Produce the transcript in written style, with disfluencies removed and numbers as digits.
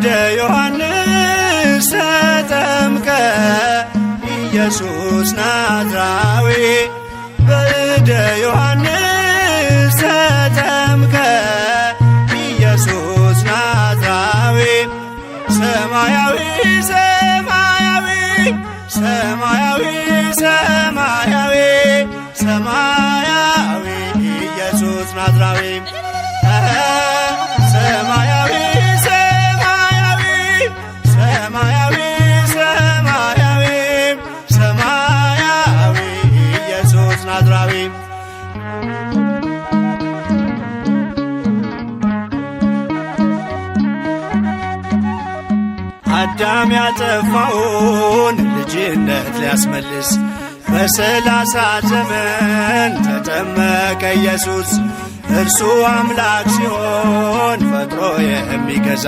በእደ ዮሐንስ ተጠምቀ ኢየሱስ ናዝራዊ በእደ ዮሐንስ ተጠምቀ ኢየሱስ ናዝራዊ ሰማያዊ ሰማያዊ ሰማያዊ ሰማያዊ ሰማያዊ ኢየሱስ ናዝራዊ ሰማያዊ ሰማያዊ ሰማያዊ ሰማያዊ ሰማያዊ ኢየሱስ ናዝራዊ አዳም ያጠፋውን ልጅነት ሊያስመልስ በ30 ዘመን ተጠመቀ ኢየሱስ። እርሱ አምላክ ሲሆን ፈጥሮ የሚገዛ